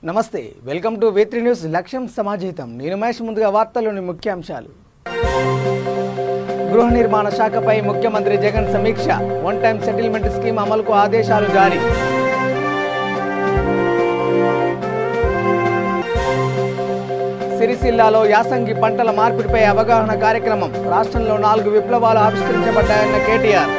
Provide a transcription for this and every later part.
నమస్తే welcome to V3 news లక్ష్యం సమాజహితం నేను మహేష్ ముందుగా వార్తల్లోని ముఖ్యాంశాలు గృహ నిర్మాణ శాఖపై ముఖ్యమంత్రి జగన్ సమీక్ష వన్ టైం సెటిల్మెంట్ స్కీమ్ అమలుకు ఆదేశాలు జారీ సిరిసిల్లాలో యాసంగి పంటల మార్పిడిపై అవగాహన కార్యక్రమం రాష్ట్రంలో 4 విప్లవాలు ఆవిష్కరించబడ్డాయన్న కేటీఆర్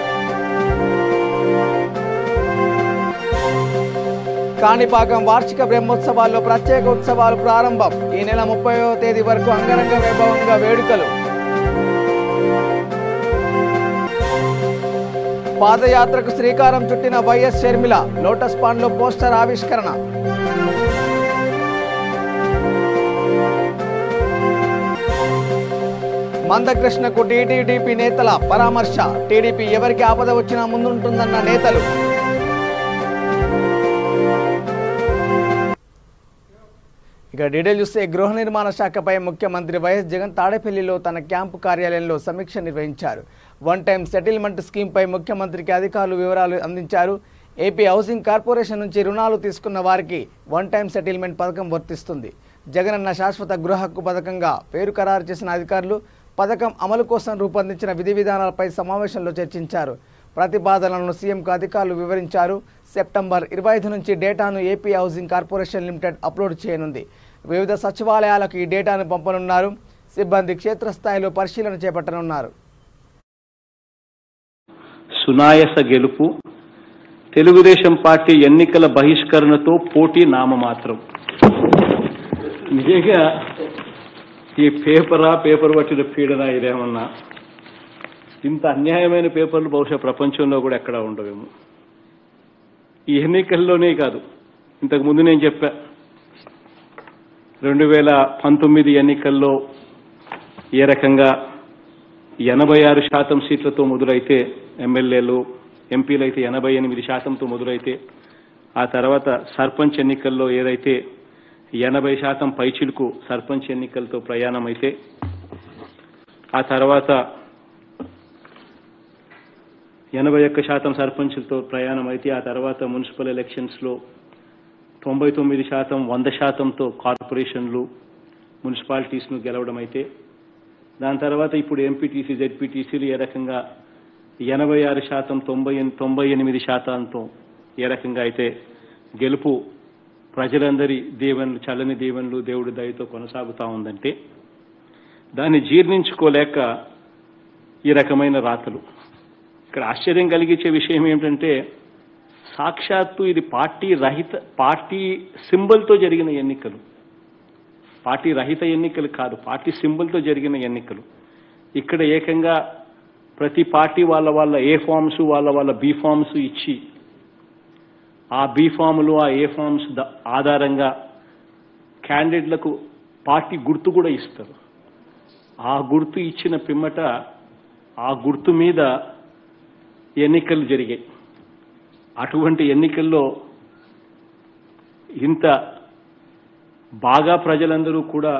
కాణిపాకం వార్షిక బ్రహ్మోత్సవాల్లో ప్రత్యేక ఉత్సవాలు ప్రారంభం ఈ నెల 30వ తేదీ వరకు అంగరంగ వైభవంగా వేడుకలు పాదయాత్రకు శ్రీకారం చుట్టిన వైఎస్ షర్మిల లోటస్ పాండ్లో పోస్టర్ ఆవిష్కరణ మందకృష్ణకు టీడీపీ నేతల పరామర్శ టీడీపీ ఎవరికి ఆపద వచ్చినా ముందుంటుందన్న నేతలు ఇక డీటెయిల్ చూస్తే గృహ నిర్మాణ శాఖపై ముఖ్యమంత్రి వైఎస్ జగన్ తాడేపల్లిలో తన క్యాంపు కార్యాలయంలో సమీక్ష నిర్వహించారు వన్ టైం సెటిల్మెంట్ స్కీమ్పై ముఖ్యమంత్రికి అధికారులు వివరాలు అందించారు ఏపీ హౌసింగ్ కార్పొరేషన్ నుంచి రుణాలు తీసుకున్న వారికి వన్ టైం సెటిల్మెంట్ పథకం వర్తిస్తుంది జగనన్న శాశ్వత గృహ హక్కు పథకంగా పేరు ఖరారు చేసిన అధికారులు పథకం అమలు కోసం రూపొందించిన విధి విధానాలపై సమావేశంలో చర్చించారు ప్రతిపాదనలను సీఎంకు అధికారులు వివరించారు సెప్టెంబర్ 25 నుంచి డేటాను AP housing corporation limited upload చేయనుంది వివిధ సచివాలయాలకు ఈ డేటాను పంపనున్నారు సిబ్బంది క్షేత్రస్థాయిలో పరిశీలన చేపట్టనున్నారు సునాయస గెలుపు తెలుగుదేశం పార్టీ ఎన్నికల బహిష్కరణతో పోటీ నామమాత్రం నిజంగా ఈ పేపర్ పట్టిన పీడన ఇదేమన్నా ఇంత అన్యాయమైన పేపర్లు బహుశా ప్రపంచంలో కూడా ఎక్కడా ఉండవేమో ఈ ఎన్నికల్లోనే కాదు ఇంతకుముందు నేను చెప్పా 2019 ఎన్నికల్లో ఏ రకంగా 86% సీట్లతో మొదలైతే ఎమ్మెల్యేలు ఎంపీలు అయితే 88%తో మొదలైతే ఆ తర్వాత సర్పంచ్ ఎన్నికల్లో ఏదైతే 80% పైచిలుకు సర్పంచ్ ఎన్నికలతో ప్రయాణం అయితే ఆ తర్వాత 81% సర్పంచులతో ప్రయాణం అయితే ఆ తర్వాత మున్సిపల్ ఎలక్షన్స్లో 99% 100%తో కార్పొరేషన్లు మున్సిపాలిటీస్ను గెలవడం అయితే దాని తర్వాత ఇప్పుడు ఎంపీటీసీ జెడ్పీటీసీలు ఏ రకంగా 86% 98%తో ఏ రకంగా అయితే గెలుపు ప్రజలందరి దీవెనలు చల్లని దీవెనలు దేవుడి దయతో కొనసాగుతూ ఉందంటే దాన్ని జీర్ణించుకోలేక ఈ రకమైన రాతలు ఇక్కడ ఆశ్చర్యం కలిగించే విషయం ఏమిటంటే సాక్షాత్తు ఇది పార్టీ సింబల్తో జరిగిన ఎన్నికలు పార్టీ రహిత ఎన్నికలు కాదు పార్టీ సింబల్తో జరిగిన ఎన్నికలు ఇక్కడ ఏకంగా ప్రతి పార్టీ వాళ్ళ ఏ ఫామ్స్ వాళ్ళ బి ఫామ్స్ ఇచ్చి ఆ బి ఫాములు ఆ ఏ ఫామ్స్ ఆధారంగా క్యాండిడేట్లకు పార్టీ గుర్తు కూడా ఇస్తారు ఆ గుర్తు ఇచ్చిన పిమ్మట ఆ గుర్తు మీద ఎన్నికలు జరిగాయి అటువంటి ఎన్నికల్లో ఇంత బాగా ప్రజలందరూ కూడా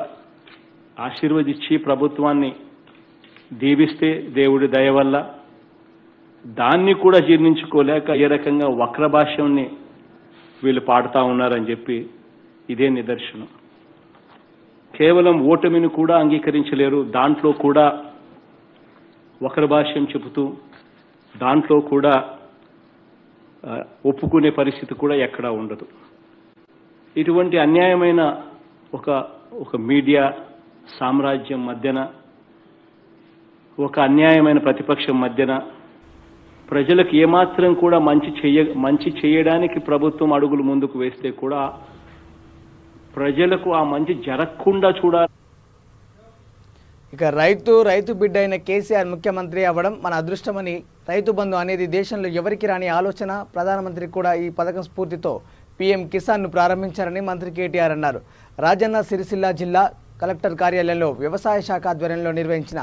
ఆశీర్వదించి ప్రభుత్వాన్ని దీవిస్తే దేవుడి దయ వల్ల దాన్ని కూడా జీర్ణించుకోలేక ఏ రకంగా వక్ర భాష్యాన్ని వీళ్ళు పాడుతూ ఉన్నారని చెప్పి ఇదే నిదర్శనం కేవలం ఓటమిని కూడా అంగీకరించలేరు దాంట్లో కూడా వక్ర భాష్యం చెబుతూ దాంట్లో కూడా ఒప్పుకునే పరిస్థితి కూడా ఎక్కడా ఉండదు ఇటువంటి అన్యాయమైన ఒక మీడియా సామ్రాజ్యం మధ్యన ఒక అన్యాయమైన ప్రతిపక్షం మధ్యన ప్రజలకు ఏమాత్రం కూడా మంచి చేయడానికి ప్రభుత్వం అడుగులు ముందుకు వేస్తే కూడా ప్రజలకు ఆ మంచి జరగకుండా చూడాలి ఇక రైతు బిడ్డ అయిన కేసీఆర్ ముఖ్యమంత్రి అవ్వడం మన అదృష్టమని రైతు బంధు అనేది దేశంలో ఎవరికి రాని ఆలోచన ప్రధానమంత్రి కూడా ఈ పథకం స్ఫూర్తితో పీఎం కిసాన్ను ప్రారంభించారని మంత్రి కేటీఆర్ అన్నారు రాజన్న సిరిసిల్ల జిల్లా కలెక్టర్ కార్యాలయంలో వ్యవసాయ శాఖ ఆధ్వర్యంలో నిర్వహించిన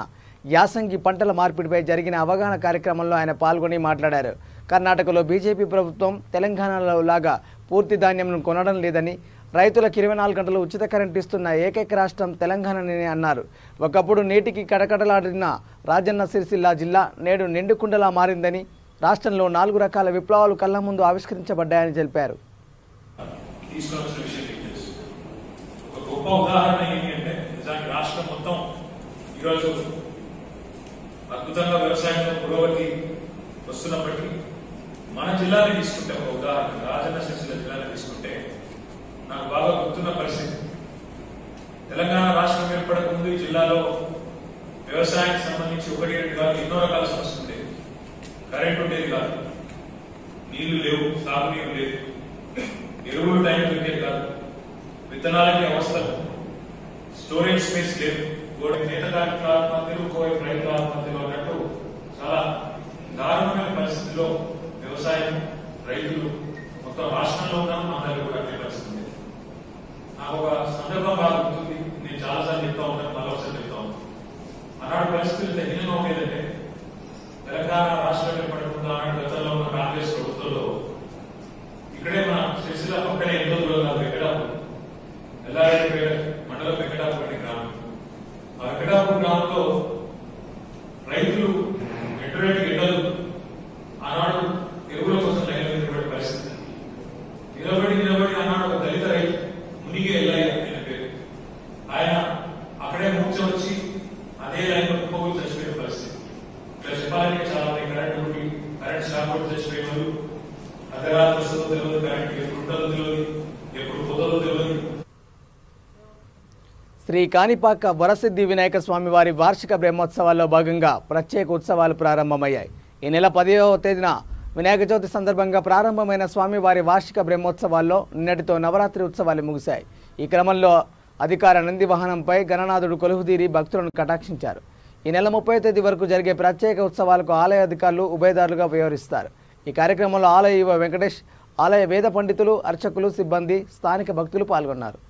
యాసంగి పంటల మార్పిడిపై జరిగిన అవగాహన కార్యక్రమంలో ఆయన పాల్గొని మాట్లాడారు కర్ణాటకలో బీజేపీ ప్రభుత్వం తెలంగాణలో లాగా పూర్తి ధాన్యంను కొనడం లేదని రైతులకు 24 గంటలు ఉచిత కరెంట్ ఇస్తున్న ఏకైక రాష్ట్రం తెలంగాణని అన్నారు ఒకప్పుడు నీటికి కటకటలాడిన రాజన్న సిరిసిల్ల జిల్లా నేడు నిండుకుండలా మారిందని రాష్ట్రంలో 4 రకాల విప్లవాలు కళ్ళ ముందు ఆవిష్కరించబడ్డాయని తెలిపారు తీసుకోవాల్సిన విషయం ఏం తెలుసు గొప్ప ఉదాహరణ ఏంటి అంటే నిజానికి రాష్ట్రం మొత్తం ఈరోజు అద్భుతంగా వ్యవసాయంలో పురోగతి వస్తున్నప్పటికీ మన జిల్లాని తీసుకుంటే ఒక ఉదాహరణ రాజన్న సిరిసిల్ల జిల్లాని తీసుకుంటే నాకు బాగా గుర్తున్న పరిస్థితి తెలంగాణ రాష్ట్రం ఏర్పడక ముందు ఈ జిల్లాలో వ్యవసాయానికి సంబంధించి 1-2 కాదు ఎన్నో రకాల సమస్యలు ఉండేవి. కరెంట్ ఉండేది కాదు, నీళ్లు లేవు, సాగునీరు లేదు, ఎరువులు టైం దొరికేది కాదు, విత్తనాలకి అవస్థలు, స్టోరేజ్ స్పేస్ లేదు, నేత కార్మికుల ఆత్మహత్యలు, కోవిడ్ రైతుల ఆత్మహత్యలు అన్నట్టు చాలా దారుణమైన పరిస్థితిలో వ్యవసాయం రైతులు మొత్తం రాష్ట్రంలో ఉన్నాం, మా దగ్గర కూడా అదే పరిస్థితి. నాకు ఒక సందర్భం బాగా గుర్తుంది, నేను చాలాసార్లు చెప్తా ఉంటాను, మళ్ళీ ఒకసారి చెప్తా ఉంటాను. ఆనాడు పరిస్థితులు తగినంగా ఉండేదంటే తెలంగాణ రాష్ట్రం ఏర్పడకుండా ఆనాడు గతంలో ఉన్న కాంగ్రెస్ ప్రభుత్వంలో ఇక్కడే మన సిరిసిల్ల పక్కనే ఎంతో దూరంగా వెంకటాపూర్, ఎల్లారెడ్డిపేట మండలం వెంకటాపూర్ అనే గ్రామం. ఆ వెంకటాపూర్ గ్రామంలో రైతులు ఎటువంటి గిడ్డలు ఆనాడు ఎరువుల కోసం నిలబడిన పరిస్థితి. నిలబడి ఆనాడు ఒక దళిత రైతు మునిగి ఎల్లయ్య ఆయన పేరు, ఆయన అక్కడే మూర్చ వచ్చి అదే లైన్ పట్టుకోవాలి చచ్చిపోయిన పరిస్థితి. ఇక్కడ చెప్పాలంటే చాలా కరెంట్ షాక్ కొట్టి చచ్చిపోయిన అర్ధరాత్రి వస్తుందో తెలియదు, కరెంట్ ఎప్పుడు ఉంటుందో తెలియదు, ఎప్పుడు పోతుందో తెలియదు. శ్రీ కాణిపాక వరసిద్ధి వినాయక స్వామి వారి వార్షిక బ్రహ్మోత్సవాల్లో భాగంగా ప్రత్యేక ఉత్సవాలు ప్రారంభమయ్యాయి. ఈ నెల 10వ తేదీన వినాయక చవితి సందర్భంగా ప్రారంభమైన స్వామివారి వార్షిక బ్రహ్మోత్సవాల్లో నిన్నటితో నవరాత్రి ఉత్సవాలు ముగిశాయి. ఈ క్రమంలో అధికార నంది వాహనంపై గణనాథుడు కొలువుదీరి భక్తులను కటాక్షించారు. ఈ నెల 30వ తేదీ వరకు జరిగే ప్రత్యేక ఉత్సవాలకు ఆలయ అధికారులు ఉభయదారులుగా వ్యవహరిస్తారు. ఈ కార్యక్రమంలో ఆలయ ఈవో వెంకటేష్, ఆలయ వేద పండితులు, అర్చకులు, సిబ్బంది, స్థానిక భక్తులు పాల్గొన్నారు.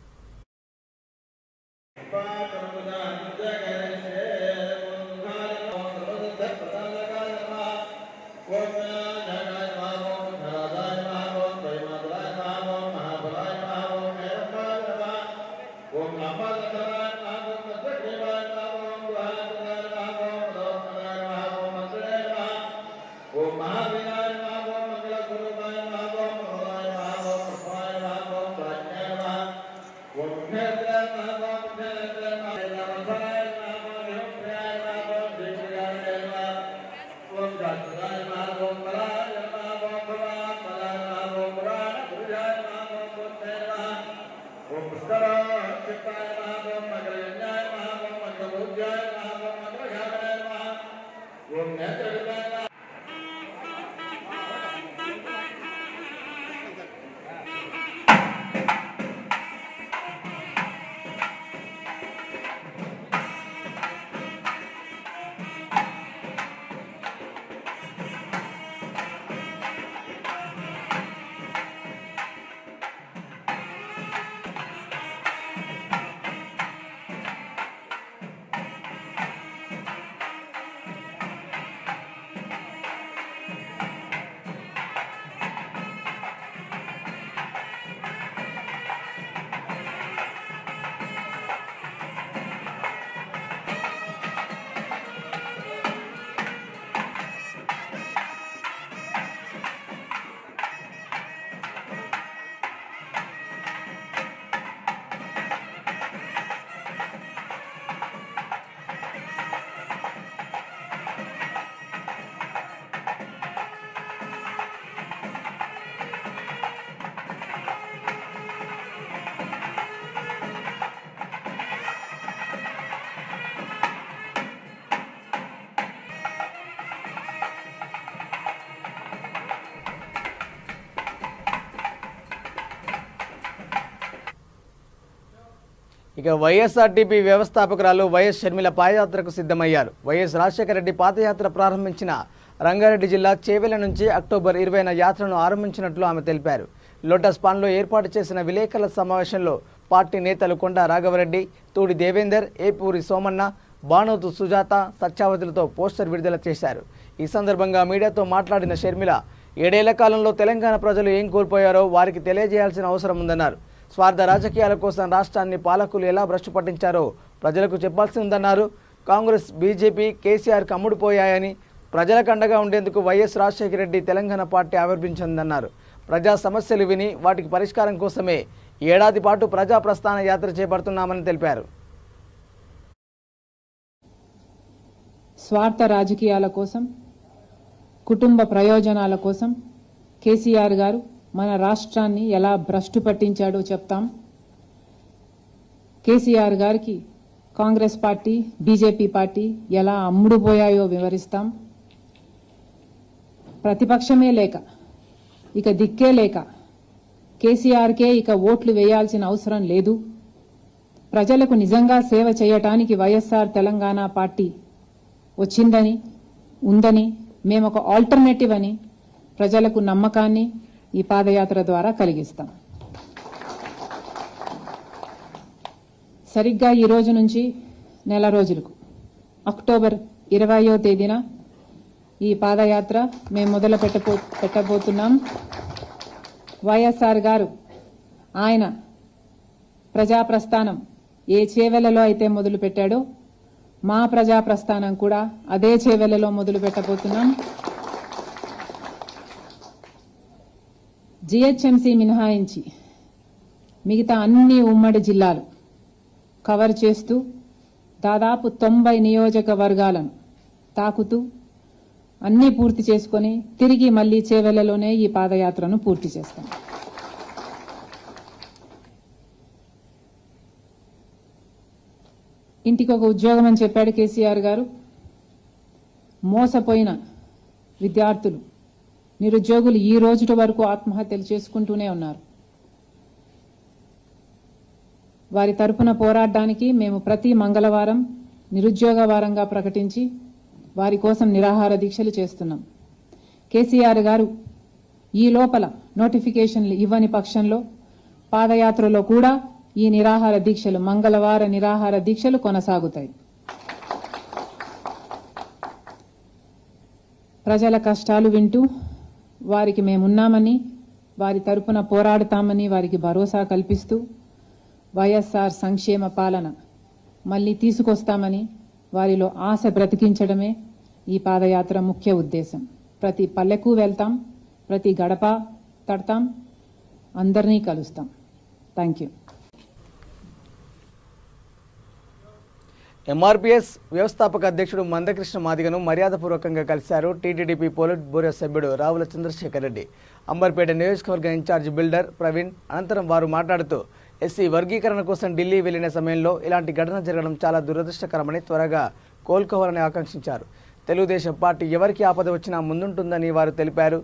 ఇక వైఎస్ఆర్టీపీ వ్యవస్థాపకురాలు వైఎస్ షర్మిల పాదయాత్రకు సిద్ధమయ్యారు. వైఎస్ రాజశేఖర రెడ్డి పాదయాత్ర ప్రారంభించిన రంగారెడ్డి జిల్లా చేవెళ్ల నుంచి అక్టోబర్ 20న యాత్రను ఆరంభించినట్లు ఆమె తెలిపారు. లోటస్ పాండ్లో ఏర్పాటు చేసిన విలేకరుల సమావేశంలో పార్టీ నేతలు కొండ రాఘవరెడ్డి, తూడి దేవేందర్, ఏపూరి సోమన్న, బానోతు సుజాత, సత్యావతులతో పోస్టర్ విడుదల చేశారు. ఈ సందర్భంగా మీడియాతో మాట్లాడిన షర్మిల 7 ఏళ్ల కాలంలో తెలంగాణ ప్రజలు ఏం కోల్పోయారో వారికి తెలియజేయాల్సిన అవసరం ఉందన్నారు. స్వార్థ రాజకీయాల కోసం రాష్ట్రాన్ని పాలకులు ఎలా భ్రష్టు పట్టించారో ప్రజలకు చెప్పాల్సి ఉందన్నారు. కాంగ్రెస్, బీజేపీ, కేసీఆర్కు అమ్ముడుపోయాయని, ప్రజలకు అండగా ఉండేందుకు వైఎస్ రాజశేఖర రెడ్డి తెలంగాణ పార్టీ ఆవిర్భించిందన్నారు. ప్రజా సమస్యలు విని వాటికి పరిష్కారం కోసమే ఏడాది పాటు ప్రజా ప్రస్థాన యాత్ర చేపడుతున్నామని తెలిపారు. స్వార్థ రాజకీయాల కోసం, కుటుంబ ప్రయోజనాల కోసం కేసీఆర్ గారు మన రాష్ట్రాన్ని ఎలా భ్రష్టు పట్టించాడో చెప్తాం. కేసీఆర్ గారికి కాంగ్రెస్ పార్టీ, బీజేపీ పార్టీ ఎలా అమ్ముడుపోయాయో వివరిస్తాం. ప్రతిపక్షమే లేక, ఇక దిక్కే లేక కేసీఆర్కే ఇక ఓట్లు వేయాల్సిన అవసరం లేదు. ప్రజలకు నిజంగా సేవ చేయటానికి వైఎస్ఆర్ తెలంగాణ పార్టీ వచ్చిందని, ఉందని, మేమొక ఆల్టర్నేటివ్ అని ప్రజలకు నమ్మకాన్ని ఈ పాదయాత్ర ద్వారా కలిగిస్తాం. సరిగ్గా ఈ రోజు నుంచి నెల రోజులకు అక్టోబర్ 20వ తేదీన ఈ పాదయాత్ర మేము మొదలు పెట్టబోతున్నాం. వైఎస్ఆర్ గారు ఆయన ప్రజాప్రస్థానం ఏ చేవెలలో అయితే మొదలు పెట్టాడో మా ప్రజాప్రస్థానం కూడా అదే చేవెలలో మొదలు పెట్టబోతున్నాం. జిహెచ్ఎంసీ మినహాయించి మిగతా అన్ని ఉమ్మడి జిల్లాలు కవర్ చేస్తూ దాదాపు 90 నియోజకవర్గాలను తాకుతూ అన్నీ పూర్తి చేసుకొని తిరిగి మళ్లీ చేవెళ్లలోనే ఈ పాదయాత్రను పూర్తి చేస్తాం. ఇంటికి ఒక ఉద్యోగం అని చెప్పాడు కేసీఆర్ గారు. మోసపోయిన విద్యార్థులు, నిరుద్యోగులు ఈ రోజు వరకు ఆత్మహత్యలు చేసుకుంటూనే ఉన్నారు. వారి తరపున పోరాడడానికి మేము ప్రతి మంగళవారం నిరుద్యోగ వారంగా ప్రకటించి వారి కోసం నిరాహార దీక్షలు చేస్తున్నాం. కేసీఆర్ గారు ఈ లోపల నోటిఫికేషన్లు ఇవ్వని పక్షంలో పాదయాత్రలో కూడా ఈ నిరాహార దీక్షలు, మంగళవార నిరాహార దీక్షలు కొనసాగుతాయి. ప్రజల కష్టాలు వింటూ వారికి మేమున్నామని, వారి తరపున పోరాడతామని వారికి భరోసా కల్పిస్తూ వైఎస్ఆర్ సంక్షేమ పాలన మళ్లీ తీసుకొస్తామని వారిలో ఆశ బ్రతికించడమే ఈ పాదయాత్ర ముఖ్య ఉద్దేశం. ప్రతి పల్లెకు వెళ్తాం, ప్రతి గడప తడతాం, అందరినీ కలుస్తాం. Thank you. ఎంఆర్పీఎస్ వ్యవస్థాపక అధ్యక్షుడు మందకృష్ణ మాదిగను మర్యాదపూర్వకంగా కలిశారు టీటీడీపీ పోలిట్ బ్యూరో సభ్యుడు రావుల చంద్రశేఖర్ రెడ్డి. అంబర్పేట నియోజకవర్గ ఇన్ఛార్జ్ బిల్డర్ ప్రవీణ్. అనంతరం వారు మాట్లాడుతూ ఎస్సీ వర్గీకరణ కోసం ఢిల్లీ వెళ్లిన సమయంలో ఇలాంటి ఘటన జరగడం చాలా దురదృష్టకరమని, త్వరగా కోలుకోవాలని ఆకాంక్షించారు. తెలుగుదేశం పార్టీ ఎవరికి ఆపద వచ్చినా ముందుంటుందని వారు తెలిపారు.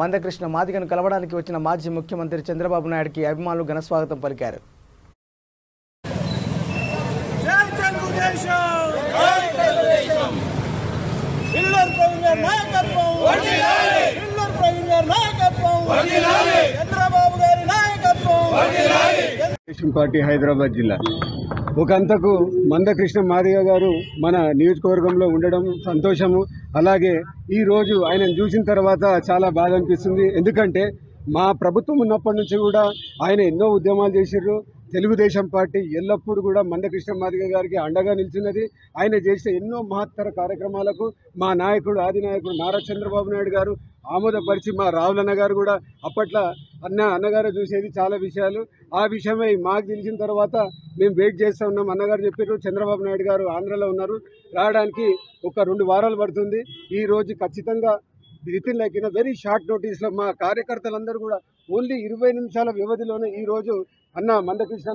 మందకృష్ణ మాదిగను కలవడానికి వచ్చిన మాజీ ముఖ్యమంత్రి చంద్రబాబు నాయుడుకి అభిమానులు ఘనస్వాగతం పలికారు. పార్టీ హైదరాబాద్ జిల్లా ఒకంతకు మందకృష్ణ మాదిగ గారు మన నియోజకవర్గంలో ఉండడం సంతోషము. అలాగే ఈరోజు ఆయనను చూసిన తర్వాత చాలా బాధ అనిపిస్తుంది. ఎందుకంటే మా ప్రభుత్వం ఉన్నప్పటి నుంచి కూడా ఆయన ఎన్నో ఉద్యమాలు చేశారు. తెలుగుదేశం పార్టీ ఎల్లప్పుడూ కూడా మందకృష్ణ మాదిగ గారికి అండగా నిలిచినది. ఆయన చేసే ఎన్నో మహత్తర కార్యక్రమాలకు మా నాయకుడు, ఆది నాయకుడు నారా చంద్రబాబు నాయుడు గారు ఆమోదపరిచి, మా రావులన్న గారు కూడా అప్పట్లో అన్నగారు చూసేది చాలా విషయాలు. ఆ విషయమై మాకు తెలిసిన తర్వాత మేము వెయిట్ చేస్తూ ఉన్నాం. అన్నగారు చెప్పారు చంద్రబాబు నాయుడు గారు ఆంధ్రలో ఉన్నారు, రావడానికి ఒక 2 వారాలు పడుతుంది. ఈ రోజు ఖచ్చితంగా within like in very short నోటీస్లో మా కార్యకర్తలందరూ కూడా ఓన్లీ 20 నిమిషాల వ్యవధిలోనే ఈరోజు అన్న మందకృష్ణ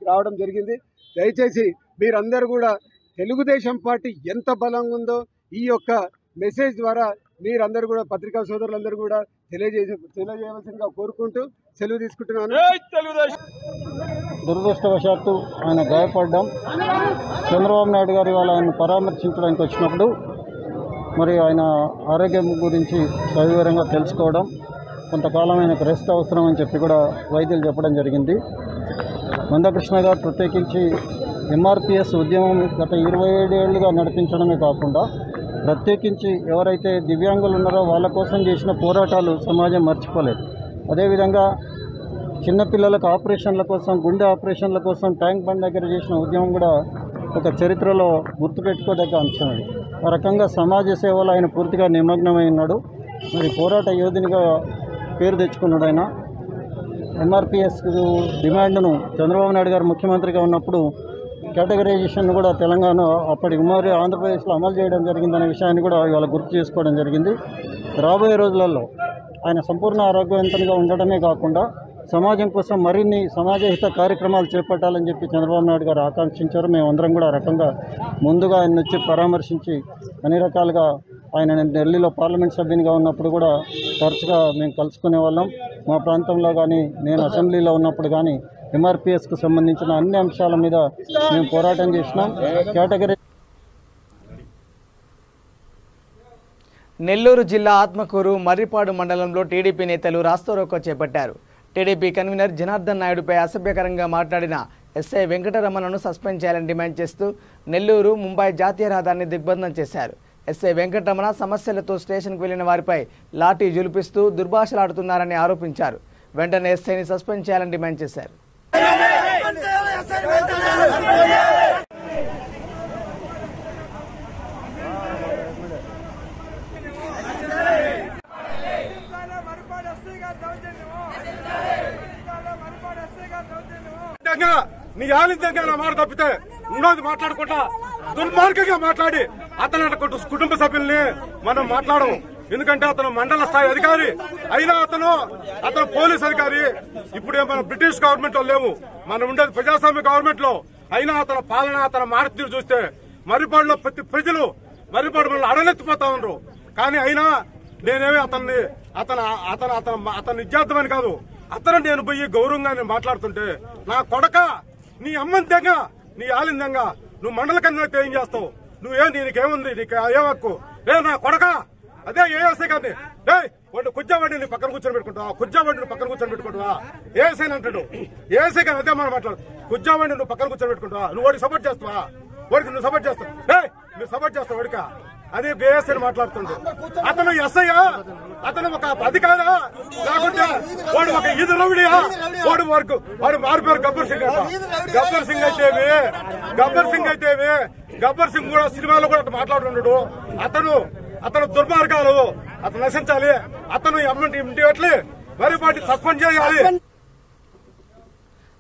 రావడం జరిగింది. దయచేసి మీరందరూ కూడా తెలుగుదేశం పార్టీ ఎంత బలంగా ఉందో ఈ యొక్క మెసేజ్ ద్వారా మీరందరూ కూడా పత్రికా సోదరులందరూ కూడా తెలియజేయవలసిందిగా కోరుకుంటూ సెలవు తీసుకుంటున్నాను. దురదృష్టవశాత్తు ఆయన గాయపడ్డాం. చంద్రబాబు నాయుడు గారు ఇవాళ ఆయన పరామర్శించడానికి వచ్చినప్పుడు మరి ఆయన ఆరోగ్యం గురించి సవివరంగా తెలుసుకోవడం, కొంతకాలం ఆయనకు రెస్ట్ అవసరం అని చెప్పి కూడా వైద్యులు చెప్పడం జరిగింది. మందకృష్ణ గారు ప్రత్యేకించి ఎంఆర్పిఎస్ ఉద్యమం గత 27 ఏళ్లుగా నడిపించడమే కాకుండా ప్రత్యేకించి ఎవరైతే దివ్యాంగులు ఉన్నారో వాళ్ళ కోసం చేసిన పోరాటాలు సమాజం మర్చిపోలేదు. అదేవిధంగా చిన్నపిల్లలకు ఆపరేషన్ల కోసం, గుండె ఆపరేషన్ల కోసం ట్యాంక్ బండ్ దగ్గర చేసిన ఉద్యమం కూడా ఒక చరిత్రలో గుర్తుపెట్టుకోదగ్గ అంశం. ఆ రకంగా సమాజ సేవలో ఆయన పూర్తిగా నిమగ్నమై ఉన్నాడు. మరి పోరాట యోధునిగా పేరు తెచ్చుకున్నాడు ఆయన. ఎంఆర్పిఎస్ డిమాండ్ను చంద్రబాబు నాయుడు గారు ముఖ్యమంత్రిగా ఉన్నప్పుడు కేటగరైజేషన్ కూడా తెలంగాణ అప్పటి ఉమ్మడి ఆంధ్రప్రదేశ్లో అమలు చేయడం జరిగిందనే విషయాన్ని కూడా ఇవాళ గుర్తు చేసుకోవడం జరిగింది. రాబోయే రోజులలో ఆయన సంపూర్ణ ఆరోగ్యవంతంగా ఉండడమే కాకుండా సమాజం కోసం మరిన్ని సమాజహిత కార్యక్రమాలు చేపట్టాలని చెప్పి చంద్రబాబు నాయుడు గారు ఆకాంక్షించారు. మేమందరం కూడా ఆ రకంగా ముందుగా ఆయన వచ్చి పరామర్శించి అన్ని రకాలుగా ఆయన ఢిల్లీలో పార్లమెంట్ సభ్యునిగా ఉన్నప్పుడు కూడా తరచుగా మేము కలుసుకునే వాళ్ళం. మా ప్రాంతంలో కానీ నేను అసెంబ్లీలో ఉన్నప్పుడు కానీ ఎంఆర్పిఎస్కు సంబంధించిన అన్ని అంశాల మీద మేము పోరాటం చేసినాం. కేటగిరీ నెల్లూరు జిల్లా ఆత్మకూరు మర్రిపాడు మండలంలో టీడీపీ నేతలు రాస్తారోకో చేపట్టారు. టీడీపీ కన్వీనర్ జనార్దన్ నాయుడుపై అసభ్యకరంగా మాట్లాడిన ఎస్ఐ వెంకటరమణను సస్పెండ్ చేయాలని డిమాండ్ చేస్తూ నెల్లూరు ముంబై జాతీయ రహదారిని దిగ్బంధం చేశారు. ఎస్ఐ వెంకటరమణ సమస్యలతో స్టేషన్కు వెళ్లిన వారిపై లాఠీ జులిపిస్తూ దుర్భాషలాడుతున్నారని ఆరోపించారు. వెంటనే ఎస్ఐని సస్పెండ్ చేయాలని డిమాండ్ చేశారు. నీ ఆలిందంగా నా మాట తప్పితే ఉన్నది మాట్లాడుకుంటా దుర్మార్గంగా మాట్లాడి అతను కుటుంబ సభ్యుల్ని మనం మాట్లాడము. ఎందుకంటే అతను మండల స్థాయి అధికారి అయినా అతను పోలీస్ అధికారి. ఇప్పుడే మన బ్రిటిష్ గవర్నమెంట్ లో లేవు, మనం ఉండేది ప్రజాస్వామ్య గవర్నమెంట్ లో. అయినా అతని పాలన అతని మారుతీరు చూస్తే మర్రిపాడులో ప్రతి ప్రజలు మర్రిపాడు మనల్ని అడలెత్తిపోతా ఉన్నారు. కానీ అయినా నేనేమి అతను నిజార్థమని కాదు, అతను నేను పోయి గౌరవంగా నేను మాట్లాడుతుంటే నా కొడక నీ అమ్మంతంగా నీ ఆలిందంగా నువ్వు మండల కన్వీనర్ ఏం చేస్తావు? నీకేముంది? నీకు ఏ హక్కు? నా కొడక అదే ఏఎస్ఐ గారిని వాడు కుజ్జావాడిని నీ పక్కన కూర్చొని పెట్టుకుంటావా? కుజ్జావాడిని నువ్వు పక్కన కూర్చొని పెట్టుకుంటావా? ఏఎస్ఐ అంటాడు. ఏఎస్ఐ గారు అదే మనం మాట్లాడు. కుజ్జావాడిని నువ్వు పక్కన కూర్చొని పెట్టుకుంటావా? నువ్వు వాడికి సపోర్ట్ చేస్తావా? వాడికి నువ్వు సపోర్ట్ చేస్తావు, నువ్వు సపోర్ట్ చేస్తావు వాడిక అదే ఏఎస్ఐని మాట్లాడుతుండే. అతను ఎస్ఐ, అతను ఒక అధికారా లేకుంటే వాడు ఒక ఈదు రౌడియా? వాడు మారిపోయారు గబ్బర్ సింగ్ అంట. గబ్బర్ సింగ్ అయితేవి గబ్బర్ సింగ్ కూడా సినిమాలో కూడా మాట్లాడుతున్నాడు. అతను దుర్మార్గాలు, అతను నశించాలి. అతను ఇమ్మీడియట్లీ మర్రిపాటి సస్పెండ్ చేయాలి.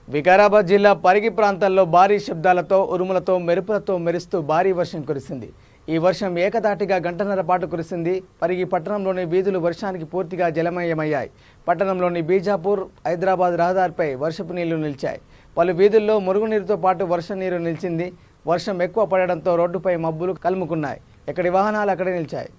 వికారాబాద్ జిల్లా పరిగి ప్రాంతాల్లో భారీ శబ్దాలతో ఉరుములతో మెరుపులతో మెరుస్తూ భారీ వర్షం కురిసింది. ఈ వర్షం ఏకధాటిగా గంటన్నర పాటు కురిసింది. పరిగి పట్టణంలోని వీధులు వర్షానికి పూర్తిగా జలమయమయ్యాయి. పట్టణంలోని బీజాపూర్ హైదరాబాద్ రహదారిపై వర్షపు నీళ్లు నిలిచాయి. పలు వీధుల్లో మురుగునీరుతో పాటు వర్ష నీరు నిలిచింది. వర్షం ఎక్కువ పడడంతో రోడ్డుపై మబ్బులు కలుముకున్నాయి. ఎక్కడి వాహనాలు అక్కడే నిలిచాయి.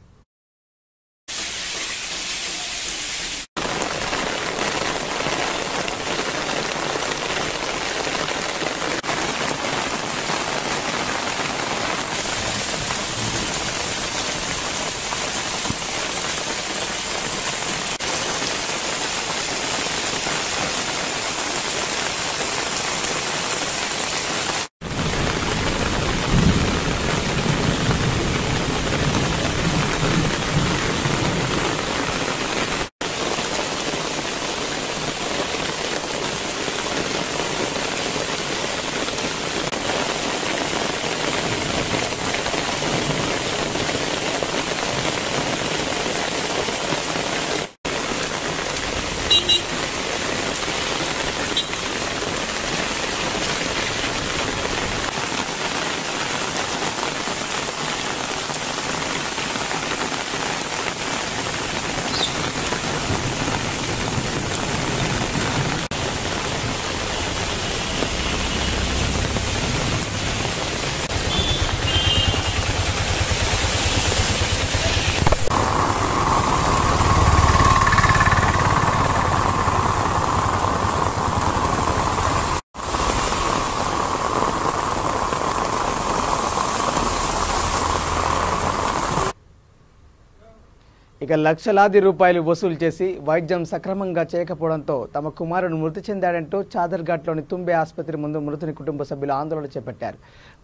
ఇక లక్షలాది రూపాయలు వసూలు చేసి వైద్యం సక్రమంగా చేయకపోవడంతో తమ కుమారుడు మృతి చెందాడంటూ చాదర్ఘాట్లోని తుంబే ఆసుపత్రి ముందు మృతుని కుటుంబ సభ్యులు ఆందోళన చేపట్టారు.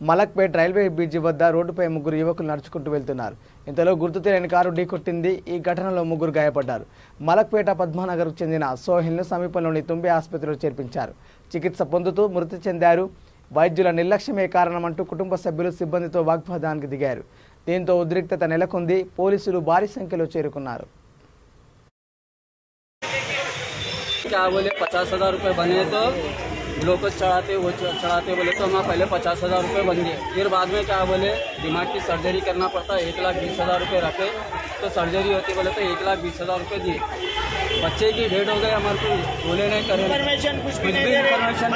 మలక్పేట్ రైల్వే బ్రిడ్జి వద్ద రోడ్డుపై ముగ్గురు యువకులు నడుచుకుంటూ వెళ్తున్నారు. ఇంతలో గుర్తు తెలియని కారు ఢీకొట్టింది. ఈ ఘటనలో ముగ్గురు గాయపడ్డారు. మలక్పేట పద్మానగర్కు చెందిన సోహిల్ను సమీపంలోని తుంబే ఆసుపత్రిలో చేర్పించారు. చికిత్స పొందుతూ మృతి చెందారు. వైద్యుల నిర్లక్ష్యమే కారణమంటూ కుటుంబ సభ్యులు సిబ్బందితో వాగ్వాదానికి దిగారు. దీంతో ఉద్రిక్తత నెలకొంది. పోలీసులు భారీ సంఖ్యలో చేరుకున్నారు. क्या बोले 50,000 रुपये बने तो ग्लूकोज चढ़ाते बोले तो हमारा पहले 50,000 रुपये बन गए। फिर बाद में क्या बोले दिमाग की सर्जरी करना पड़ता है, 1,20,000 रुपये रखे तो सर्जरी होती बोले तो 1,20,000 रुपये दिए। बच्चे की डेट हो गई, हमारे को बोले नहीं करे कुछ भी इन्फॉर्मेशन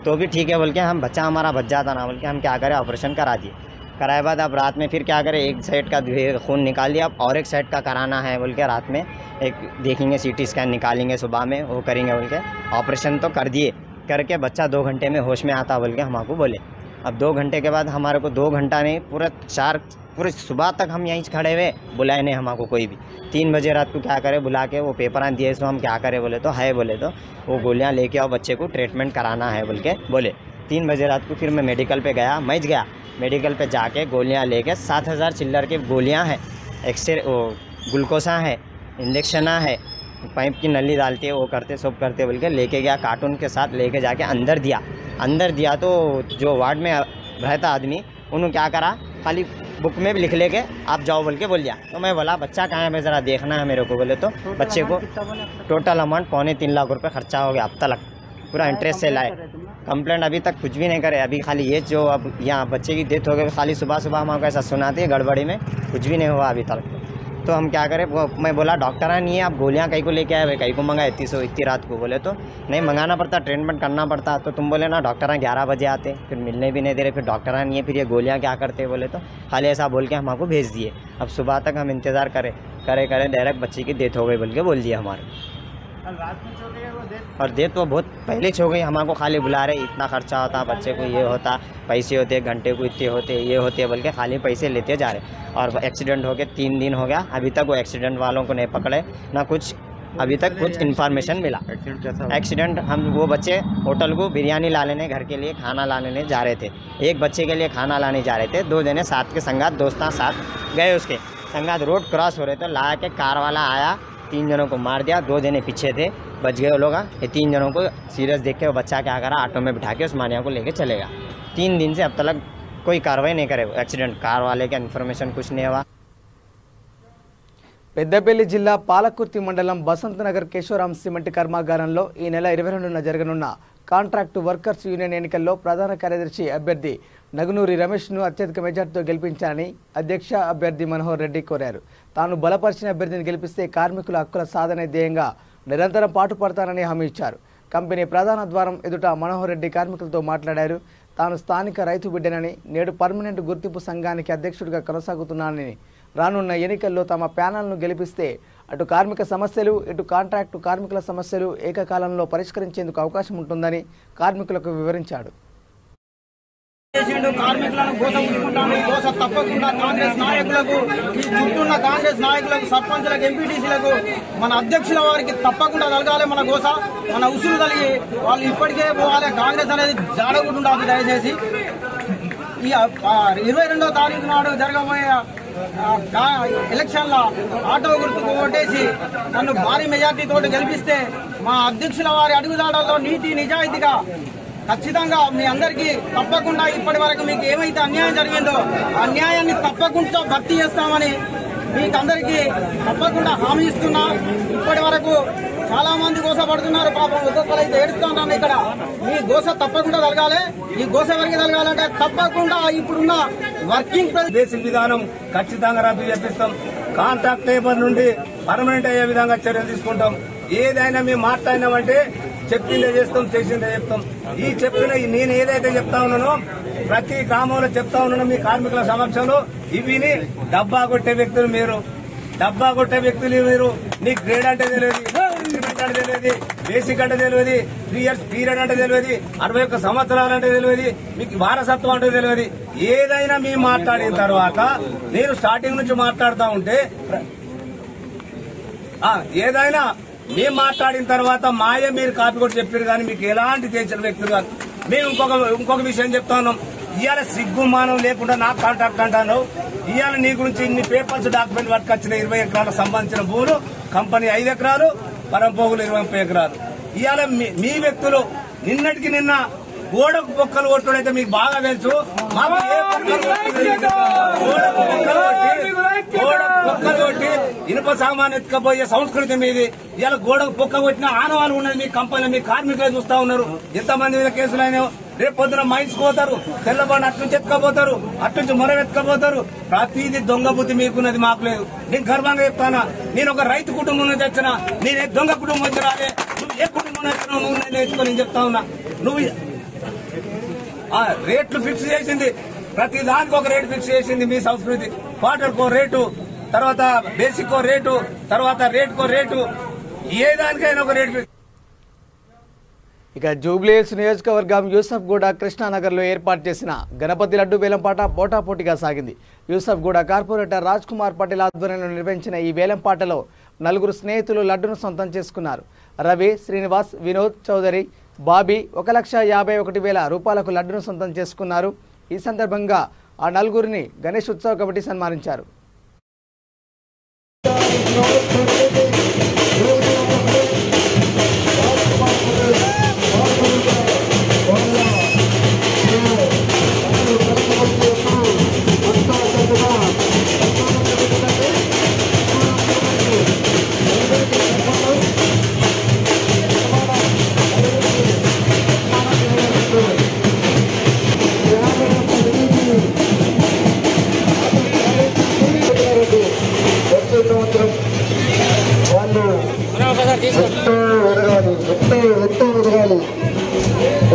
तो भी ठीक है बोल के हम बच्चा हमारा बच जाता ना बोल के हम क्या करें ऑपरेशन करा दिए। कराए बाद अब रात में फिर क्या करें एक साइड का खून निकाल दिया, अब और एक साइड का कराना है बोल के रात में एक देखेंगे CT स्कैन निकालेंगे, सुबह में वो करेंगे बोल के ऑपरेशन तो कर दिए। करके बच्चा 2 घंटे में होश में आता बोल के हमको बोले। अब 2 घंटे के बाद हमारे को 2 घंटा नहीं पूरे सुबह तक हम यहीं खड़े हुए, बुलाए नहीं हमको कोई भी। 3 बजे रात को क्या करे बुला के वो पेपर दिए, सो हम क्या करें बोले तो है बोले तो वो गोलियां लेके आओ बच्चे को ट्रीटमेंट कराना है बोल के बोले। 3 बजे रात को फिर मैं मेडिकल पे गया, मैच गया मेडिकल पे जाके गोलियां लेके 7,000 चिल्लर की गोलियां हैं, एक्सरे ग्लूकोसा है, इंजेक्शन है, पाइप की नली डालती है वो करते सब करते बोल के लेके गया। कार्टून के साथ लेके जाके अंदर दिया तो जो वार्ड में रहता आदमी उन्होंने क्या करा खाली बुक में भी लिख लेके आप जाओ बोल के बोल दिया। तो मैं बोला बच्चा कहाँ है मैं ज़रा देखना है मेरे को बोले तो बच्चे को टोटल अमाउंट 2.25 लाख रुपये खर्चा हो गया अब तक, पूरा इंटरेस्ट से लाए। कंप्लेंट अभी तक कुछ भी नहीं करे, अभी खाली ये जो अब यहाँ बच्चे की डेथ हो गई खाली सुबह हमको ऐसा सुनाते हैं गड़बड़ी में, कुछ भी नहीं हुआ अभी तक। तो हम क्या करें मैं बोला डॉक्टर नहीं है आप गोलियाँ कहीं को लेके आए, कहीं को मंगाए इतनी रात को बोले तो नहीं मंगाना पड़ता ट्रीटमेंट करना पड़ता। तो तुम बोले ना डॉक्टर 11 बजे आते, फिर मिलने भी नहीं दे रहे, फिर डॉक्टर नहीं है, फिर ये गोलियाँ क्या करते बोले तो खाली ऐसा बोल के हमको भेज दिए। अब सुबह तक हम इंतज़ार करे डायरेक्ट बच्चे की डेथ हो गई बोल के बोल दिया हमारे। और डेथ तो बहुत पहले हो गई, हमको खाली बुला रहे इतना खर्चा होता बच्चे को, ये होता पैसे होते घंटे को इतने होते ये होते बोल के खाली पैसे लेते जा रहे। और एक्सीडेंट हो गए 3 दिन हो गया, अभी तक वो एक्सीडेंट वालों को नहीं पकड़े ना कुछ, अभी तक कुछ इन्फॉर्मेशन मिला। एक्सीडेंट हम वो बच्चे होटल को बिरयानी ला लेने घर के लिए खाना लाने जा रहे थे, एक बच्चे के लिए खाना लाने जा रहे थे, 2 जने साथ के संगात दोस्तां साथ गए, उसके संगात रोड क्रॉस हो रहे थे, ला के कार वाला आया 3 जनों को मार दिया, 2 जने पीछे थे बच गए वो लोग। ये 3 जनों को सीरियस देख के वो बच्चा क्या करा ऑटो में बिठा के उस्मानिया को लेके चलेगा। 3 दिन से अब तक कोई कार्रवाई नहीं करे, एक्सीडेंट कार वाले का इन्फॉर्मेशन कुछ नहीं हुआ। పెద్దపల్లి జిల్లా పాలకుర్తి మండలం బసంతనగర్ కేశవరాం సిమెంట్ కర్మాగారంలో ఈ నెల 22న జరగనున్న కాంట్రాక్టు వర్కర్స్ యూనియన్ ఎన్నికల్లో ప్రధాన కార్యదర్శి అభ్యర్థి నగునూరి రమేష్ను అత్యధిక మెజార్టీతో గెలిపించాలని అధ్యక్ష అభ్యర్థి మనోహర్ రెడ్డి కోరారు. తాను బలపరిచిన అభ్యర్థిని గెలిపిస్తే కార్మికుల హక్కుల సాధన ధ్యేయంగా నిరంతరం పాటుపడతానని హామీ ఇచ్చారు. కంపెనీ ప్రధాన ద్వారం ఎదుట మనోహర్ రెడ్డి కార్మికులతో మాట్లాడారు. తాను స్థానిక రైతు బిడ్డనని, నేడు పర్మనెంట్ గుర్తింపు సంఘానికి అధ్యక్షుడిగా కొనసాగుతున్నానని, రానున్న ఎన్నికల్లో తమ ప్యానల్ను గెలిపిస్తే అటు కార్మిక సమస్యలు ఇటు కాంట్రాక్టు కార్మికుల సమస్యలు ఏకకాలంలో పరిష్కరించేందుకు అవకాశం ఉంటుందని కార్మికులకు వివరించాడు. కార్మికులను గోస తప్పకుండా కాంగ్రెస్ నాయకులకు, ఈ చుట్టూన్న కాంగ్రెస్ నాయకులకు, సర్పంచులకు, ఎంపీటీసీలకు మన అధ్యక్షుల వారికి తప్పకుండా కలగాలి మన గోస, మన ఉసురు కలిగి వాళ్ళు ఇప్పటికే పోవాలి. కాంగ్రెస్ అనేది జాడకుంటుండాలి. దయచేసి ఈ 22వ తారీఖు నాడు జరగబోయే ఎలక్షన్ల ఆటో గుర్తుకు ఓటేసి నన్ను భారీ మెజార్టీ తోటి గెలిపిస్తే మా అధ్యక్షుల వారి అడుగుదాడల్లో నీతి నిజాయితీగా ఖచ్చితంగా మీ అందరికీ తప్పకుండా ఇప్పటి వరకు మీకు ఏమైతే అన్యాయం జరిగిందో ఆ అన్యాయాన్ని తప్పకుండా భర్తీ చేస్తామని మీకు అందరికీ తప్పకుండా హామీ ఇస్తున్నా. ఇప్పటి వరకు చాలా మంది గోస పడుతున్నారు, పాపం ఒక్కొక్కరైతే ఏడుస్తున్నాను. ఇక్కడ మీ గోస తప్పకుండా జరగాలి. ఈ గోస ఎవరికి జరగాలంటే తప్పకుండా ఇప్పుడున్న వర్కింగ్ బేసిక్ విధానం ఖచ్చితంగా రద్దు చేపిస్తాం. కాంట్రాక్ట్ లేబర్ నుండి పర్మనెంట్ అయ్యే విధంగా చర్యలు తీసుకుంటాం. ఏదైనా మేము మాట్లాడినామంటే చెప్పిందే చేస్తాం, చేసిందే చెప్తాం. ఈ చెప్పిన నేను ఏదైతే చెప్తా ఉన్నానో ప్రతి గ్రామంలో చెప్తా ఉన్నానో మీ కార్మికుల సమక్షంలో ఇవిని డబ్బా కొట్టే వ్యక్తులు మీరు, డబ్బా కొట్టే వ్యక్తులు మీరు. నీ గ్రేడ్ అంటే తెలియదు, ఇంక్రిమెంట్ అంటే తెలియదు, బేసిక్ అంటే తెలియదు, 3 years పీరియడ్ అంటే తెలియదు, 61 సంవత్సరాలు అంటే తెలియదు, మీకు వారసత్వం అంటే తెలియదు. ఏదైనా మేము మాట్లాడిన తర్వాత నేను స్టార్టింగ్ నుంచి మాట్లాడుతూ ఉంటే ఏదైనా మేము మాట్లాడిన తర్వాత మాయ మీరు కాపీ కూడా చెప్పారు, కానీ మీకు ఎలాంటి చేసిన వ్యక్తులు కాదు. మేము ఇంకొక విషయం చెప్తా ఉన్నాం. ఇవాళ సిగ్గుమానం లేకుండా నాకు కాంట్రాక్ట్ అంటాను. ఇవాళ నీ గురించి ఇన్ని పేపర్స్ డాక్యుమెంట్ వర్క్ వచ్చిన 20 ఎకరాలకు సంబంధించిన భూములు, కంపెనీ 5 ఎకరాలు, పరంపోగులు 20 ఎకరాలు. ఇవాళ మీ వ్యక్తులు నిన్నటికి నిన్న గోడకు పొక్కలు కొట్టుడైతే మీకు బాగా తెలుసు. మాకు ఏ గోడకు పొక్కలు కొట్టి ఇనుప సామాన్ ఎత్తుకపోయే సంస్కృతి మీది. ఇలా గోడకు పొక్క కొట్టిన ఆనవాళ్ళు ఉన్నది మీ కంపెనీ, మీ కార్మికులే చూస్తా ఉన్నారు. ఎంతమంది మీద కేసులు అయినా. రేపు పొద్దున మైన్స్ పోతారు, తెల్లబండి అట్నుంచి ఎత్తుకపోతారు, అట్నుంచి మొర ఎత్తుకపోతారు. ప్రతిదీ దొంగ బుద్ధి మీకున్నది, మాకు లేదు. నేను గర్వంగా చెప్తానా, నేను ఒక రైతు కుటుంబం నుంచి వచ్చిన, నేనే దొంగ కుటుంబం నుంచి రాలే. నువ్వు ఏ కుటుంబం వచ్చినా నువ్వు నేర్చుకొని నేను చెప్తా ఉన్నా. నువ్వు రేట్లు ఫిక్స్ చేసింది, ప్రతి దానికి ఒక రేటు ఫిక్స్ చేసింది మీ సంస్కృతి. క్వార్టర్కో రేటు, తర్వాత బేసిక్ రేటు, తర్వాత రేటుకో రేటు, ఏ దానికైనా ఒక రేటు. ఇక జూబ్లీహిల్స్ నియోజకవర్గం యూసఫ్గూడ కృష్ణానగర్లో ఏర్పాటు చేసిన గణపతి లడ్డు వేలంపాట పోటాపోటీగా సాగింది. యూసఫ్గూడ కార్పొరేటర్ రాజ్ కుమార్ పటేల్ ఆధ్వర్యంలో నిర్వహించిన ఈ వేలంపాటలో 4 స్నేహితులు లడ్డును సొంతం చేసుకున్నారు. రవి, శ్రీనివాస్, వినోద్ చౌదరి, బాబీ 1,51,000 రూపాయలకు లడ్డును సొంతం చేసుకున్నారు. ఈ సందర్భంగా ఆ 4గురిని గణేష్ ఉత్సవ కమిటీ సన్మానించారు.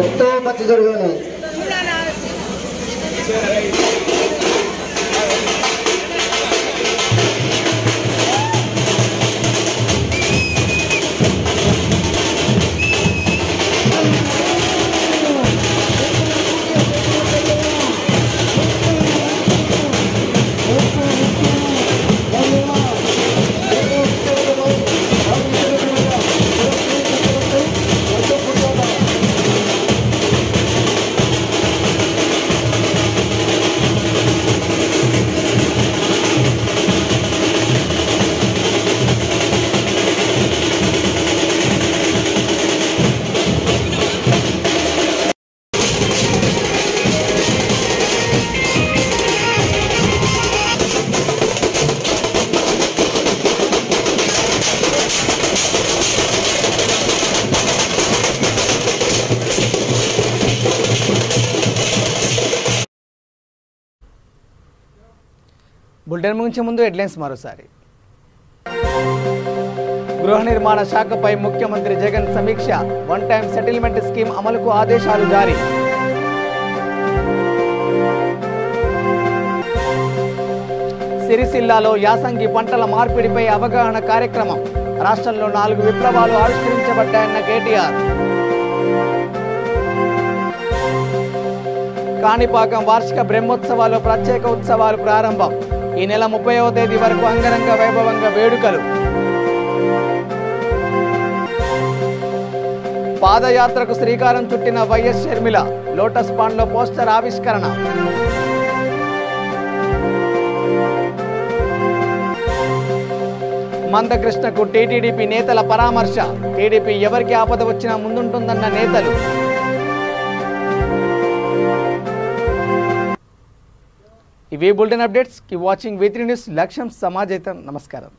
ఎంతో మంచి జరగాలి. బులెటిన్ ముగించే ముందు హెడ్లైన్స్ మరోసారి. గృహ నిర్మాణ శాఖపై ముఖ్యమంత్రి జగన్ సమీక్ష, వన్ టైం సెటిల్మెంట్ స్కీమ్ అమలుకు ఆదేశాలు జారీ. సిరిసిల్లాలో యాసంగి పంటల మార్పిడిపై అవగాహన కార్యక్రమం, రాష్ట్రంలో 4 విప్లవాలు ఆవిష్కరించబడ్డాయన్న కేటీఆర్. కాణిపాకం వార్షిక బ్రహ్మోత్సవాల్లో ప్రత్యేక ఉత్సవాలు ప్రారంభం, ఈ నెల 30వ తేదీ వరకు అంగరంగ వైభవంగా వేడుకలు. పాదయాత్రకు శ్రీకారం చుట్టిన వైఎస్ షర్మిల, లోటస్ పాండ్లో పోస్టర్ ఆవిష్కరణ. మందకృష్ణకు టీటీడీపీ నేతల పరామర్శ, టీడీపీ ఎవరికి ఆపద వచ్చినా ముందుంటుందన్న నేతలు. ఇవి bulletin updates. Keep watching V3 news. లక్ష్యం సమాజైతం. నమస్కారం.